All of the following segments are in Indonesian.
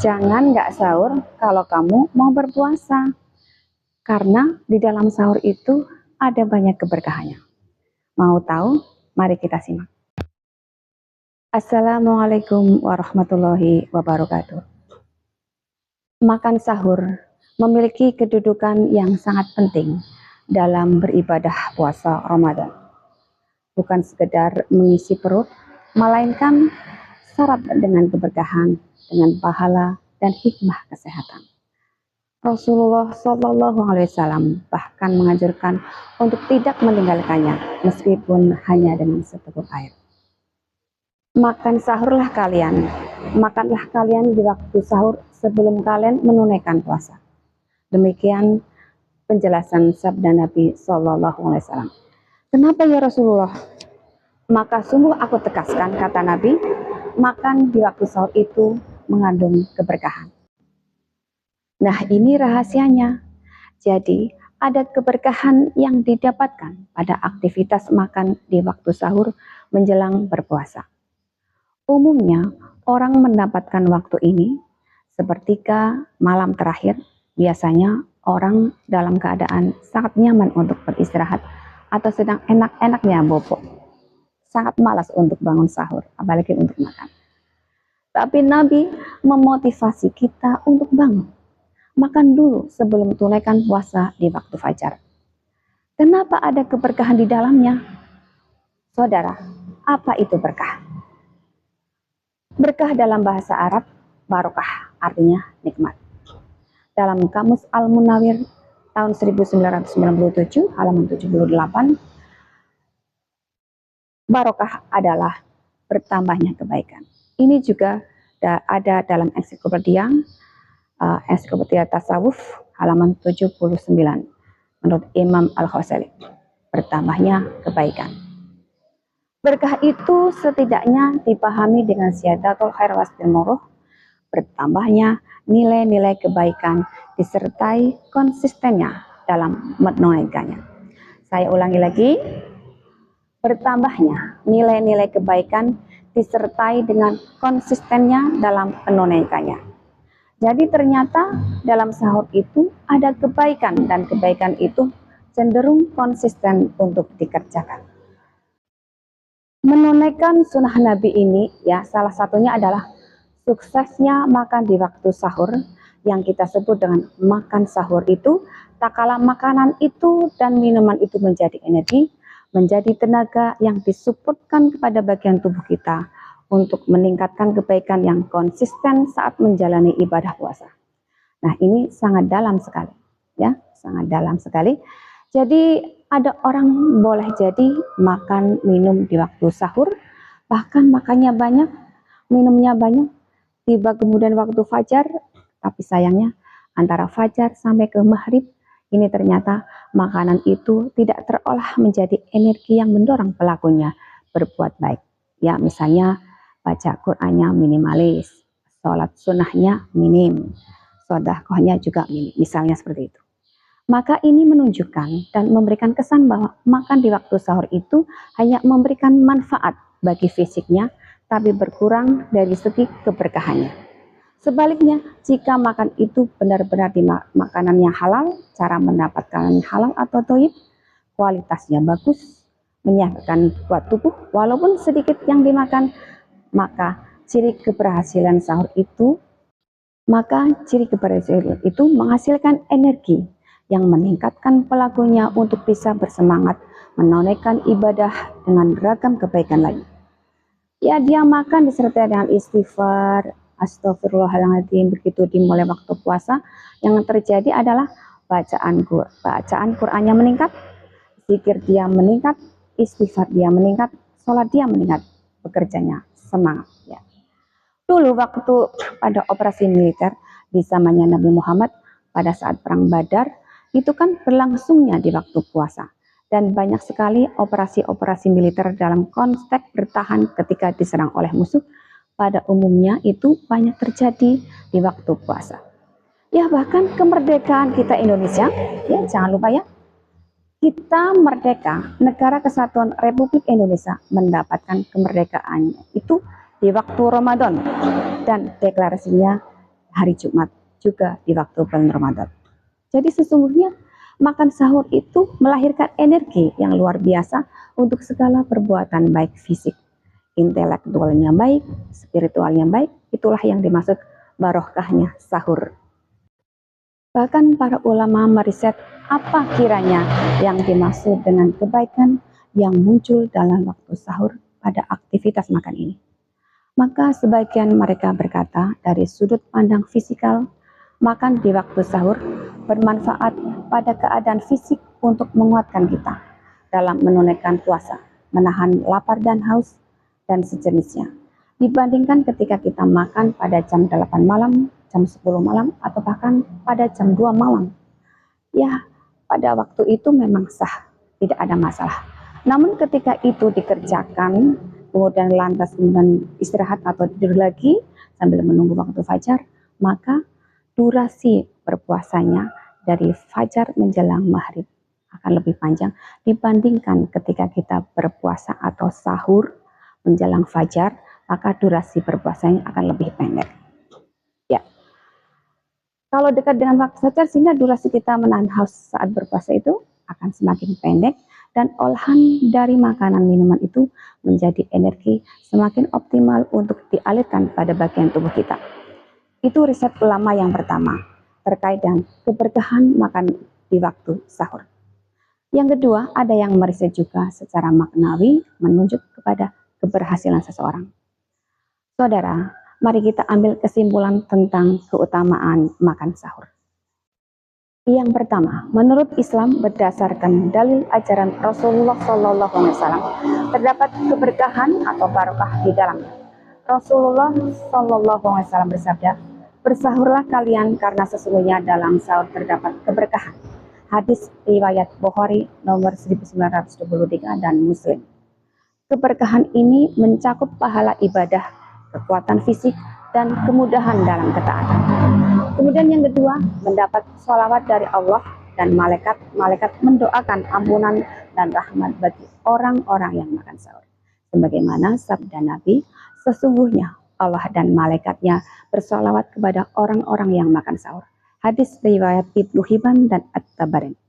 Jangan nggak sahur kalau kamu mau berpuasa. Karena di dalam sahur itu ada banyak keberkahannya. Mau tahu? Mari kita simak. Assalamualaikum warahmatullahi wabarakatuh. Makan sahur memiliki kedudukan yang sangat penting dalam beribadah puasa Ramadan. Bukan sekedar mengisi perut, melainkan syarat dengan keberkahan, dengan pahala dan hikmah kesehatan. Rasulullah Shallallahu Alaihi Wasallam bahkan menganjurkan untuk tidak meninggalkannya meskipun hanya dengan seteguk air. Makanlah kalian di waktu sahur sebelum kalian menunaikan puasa. Demikian penjelasan sabda Nabi Shallallahu Alaihi Wasallam. Kenapa ya Rasulullah? Maka sungguh aku tegaskan, kata Nabi, makan di waktu sahur itu mengandung keberkahan. Nah, ini rahasianya. Jadi, ada keberkahan yang didapatkan pada aktivitas makan di waktu sahur menjelang berpuasa. Umumnya, orang mendapatkan waktu ini sepertika malam terakhir. Biasanya, orang dalam keadaan sangat nyaman untuk beristirahat atau sedang enak-enaknya bobo. Sangat malas untuk bangun sahur, apalagi untuk makan. Tapi Nabi memotivasi kita untuk bangun. Makan dulu sebelum tunaikan puasa di waktu fajar. Kenapa ada keberkahan di dalamnya? Saudara, apa itu berkah? Berkah dalam bahasa Arab, barokah, artinya nikmat. Dalam Kamus Al-Munawwir tahun 1997, halaman 78, barokah adalah bertambahnya kebaikan. Ini juga ada dalam ensiklopedia Tasawuf halaman 79 menurut Imam Al-Ghazali. Bertambahnya kebaikan. Berkah itu setidaknya dipahami dengan siyadatul khair wasbil muruh, bertambahnya nilai-nilai kebaikan disertai konsistennya dalam menunaikannya. Saya ulangi lagi, bertambahnya nilai-nilai kebaikan disertai dengan konsistennya dalam menunaikannya. Jadi ternyata dalam sahur itu ada kebaikan dan kebaikan itu cenderung konsisten untuk dikerjakan. Menunaikan sunnah Nabi ini ya salah satunya adalah suksesnya makan di waktu sahur yang kita sebut dengan makan sahur itu, tak kala makanan itu dan minuman itu menjadi energi, menjadi tenaga yang disupputkan kepada bagian tubuh kita untuk meningkatkan kebaikan yang konsisten saat menjalani ibadah puasa. Nah, ini sangat dalam sekali, ya, sangat dalam sekali. Jadi ada orang boleh jadi makan minum di waktu sahur, bahkan makannya banyak, minumnya banyak, tiba kemudian waktu fajar, tapi sayangnya antara fajar sampai ke maghrib, ini ternyata makanan itu tidak terolah menjadi energi yang mendorong pelakunya berbuat baik. Ya, misalnya baca Qur'annya minimalis, sholat sunnahnya minim, sedekahnya juga minim, misalnya seperti itu. Maka ini menunjukkan dan memberikan kesan bahwa makan di waktu sahur itu hanya memberikan manfaat bagi fisiknya, tapi berkurang dari segi keberkahannya. Sebaliknya, jika makan itu benar-benar di makanan yang halal, cara mendapatkan halal atau thayyib, kualitasnya bagus, menyehatkan buat tubuh, walaupun sedikit yang dimakan, maka ciri keberhasilan sahur itu menghasilkan energi yang meningkatkan pelakunya untuk bisa bersemangat menunaikan ibadah dengan beragam kebaikan lain. Ya, dia makan disertai dengan istighfar, astagfirullahaladzim, begitu dimulai waktu puasa, yang terjadi adalah bacaan Qur'annya meningkat, zikir dia meningkat, istighfar dia meningkat, sholat dia meningkat, bekerjanya semangat. Ya. Dulu waktu pada operasi militer di zamannya Nabi Muhammad pada saat perang Badar, itu kan berlangsungnya di waktu puasa. Dan banyak sekali operasi-operasi militer dalam konteks bertahan ketika diserang oleh musuh, pada umumnya itu banyak terjadi di waktu puasa. Ya, bahkan kemerdekaan kita Indonesia, ya jangan lupa ya, kita merdeka, Negara Kesatuan Republik Indonesia mendapatkan kemerdekaannya itu di waktu Ramadan, dan deklarasinya hari Jumat, juga di waktu bulan Ramadan. Jadi sesungguhnya makan sahur itu melahirkan energi yang luar biasa untuk segala perbuatan baik fisik, intelektualnya baik, spiritualnya baik. Itulah yang dimaksud barokahnya sahur. Bahkan para ulama meriset apa kiranya yang dimaksud dengan kebaikan yang muncul dalam waktu sahur pada aktivitas makan ini. Maka sebagian mereka berkata dari sudut pandang fisikal, makan di waktu sahur bermanfaat pada keadaan fisik untuk menguatkan kita dalam menunaikan puasa, menahan lapar dan haus, dan sejenisnya. Dibandingkan ketika kita makan pada jam 8 malam, jam 10 malam, atau bahkan pada jam 2 malam. Ya, pada waktu itu memang sah, tidak ada masalah. Namun ketika itu dikerjakan, kemudian lantas kemudian istirahat atau tidur lagi sambil menunggu waktu fajar, maka durasi berpuasanya dari fajar menjelang maghrib akan lebih panjang dibandingkan ketika kita berpuasa atau sahur menjelang fajar, maka durasi berpuasanya akan lebih pendek. Ya, kalau dekat dengan waktu fajar sehingga durasi kita menahan haus saat berpuasa itu akan semakin pendek, dan olahan dari makanan minuman itu menjadi energi semakin optimal untuk dialirkan pada bagian tubuh kita. Itu riset ulama yang pertama terkait dengan keberkahan makan di waktu sahur. Yang kedua, ada yang meriset juga secara maknawi menunjuk kepada keberhasilan seseorang. Saudara, mari kita ambil kesimpulan tentang keutamaan makan sahur. Yang pertama, menurut Islam berdasarkan dalil ajaran Rasulullah SAW, terdapat keberkahan atau barokah di dalamnya. Rasulullah SAW bersabda, bersahurlah kalian karena sesungguhnya dalam sahur terdapat keberkahan. Hadis riwayat Bukhari nomor 1923 dan Muslim. Keberkahan ini mencakup pahala ibadah, kekuatan fisik, dan kemudahan dalam ketaatan. Kemudian yang kedua, mendapat sholawat dari Allah dan malaikat mendoakan ampunan dan rahmat bagi orang-orang yang makan sahur. Sebagaimana sabda Nabi, sesungguhnya Allah dan malaikatnya bersolawat kepada orang-orang yang makan sahur. Hadis riwayat Ibnu Hibban dan At-Tabarani.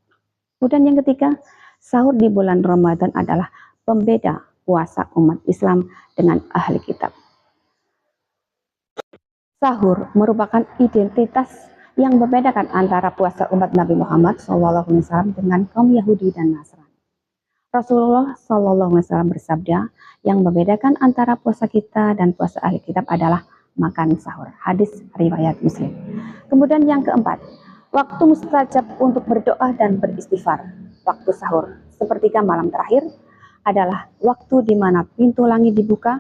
Kemudian yang ketiga, sahur di bulan Ramadan adalah pembeda puasa umat Islam dengan ahli kitab. Sahur merupakan identitas yang membedakan antara puasa umat Nabi Muhammad SAW dengan kaum Yahudi dan Nasrani. Rasulullah SAW bersabda, yang membedakan antara puasa kita dan puasa ahli kitab adalah makan sahur. Hadis riwayat Muslim. Kemudian yang keempat, waktu mustajab untuk berdoa dan beristighfar. Waktu sahur, sepertiga malam terakhir, adalah waktu di mana pintu langit dibuka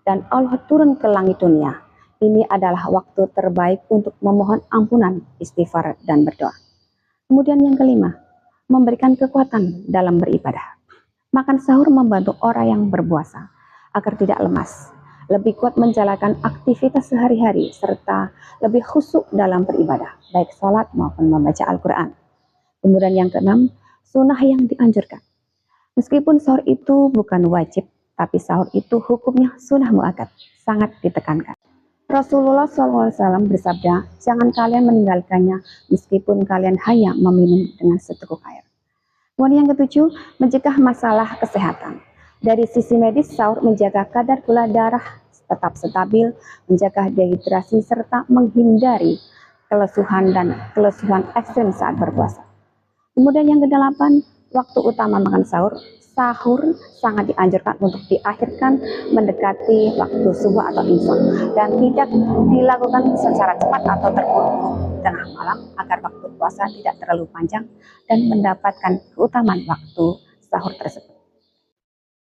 dan Allah turun ke langit dunia. Ini adalah waktu terbaik untuk memohon ampunan, istighfar, dan berdoa. Kemudian yang kelima, memberikan kekuatan dalam beribadah. Makan sahur membantu orang yang berpuasa agar tidak lemas, lebih kuat menjalankan aktivitas sehari-hari, serta lebih khusyuk dalam beribadah, baik sholat maupun membaca Al-Quran. Kemudian yang keenam, sunnah yang dianjurkan. Meskipun sahur itu bukan wajib, tapi sahur itu hukumnya sunnah muakkad, sangat ditekankan. Rasulullah SAW bersabda, jangan kalian meninggalkannya meskipun kalian hanya meminum dengan seteguk air. Kemudian yang ketujuh, mencegah masalah kesehatan. Dari sisi medis, sahur menjaga kadar gula darah tetap stabil, menjaga dehidrasi, serta menghindari kelesuhan dan kelesuhan ekstrim saat berpuasa. Kemudian yang kedelapan, waktu utama makan sahur. Sahur sangat dianjurkan untuk diakhirkan mendekati waktu subuh atau imsak dan tidak dilakukan secara cepat atau terburu-buru tengah malam agar waktu puasa tidak terlalu panjang dan mendapatkan keutamaan waktu sahur tersebut.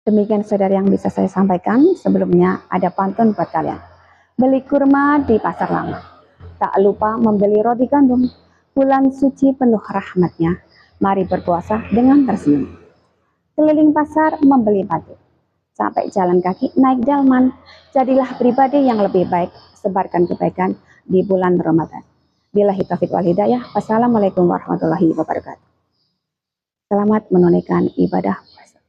Demikian saudara yang bisa saya sampaikan. Sebelumnya ada pantun buat kalian. Beli kurma di pasar lama, tak lupa membeli roti gandum. Bulan suci penuh rahmatnya, mari berpuasa dengan tersenyum. Keliling pasar membeli batu, sampai jalan kaki naik delman. Jadilah pribadi yang lebih baik, sebarkan kebaikan di bulan Ramadan. Billahi taufiq wal hidayah. Wassalamualaikum warahmatullahi wabarakatuh. Selamat menunaikan ibadah puasa.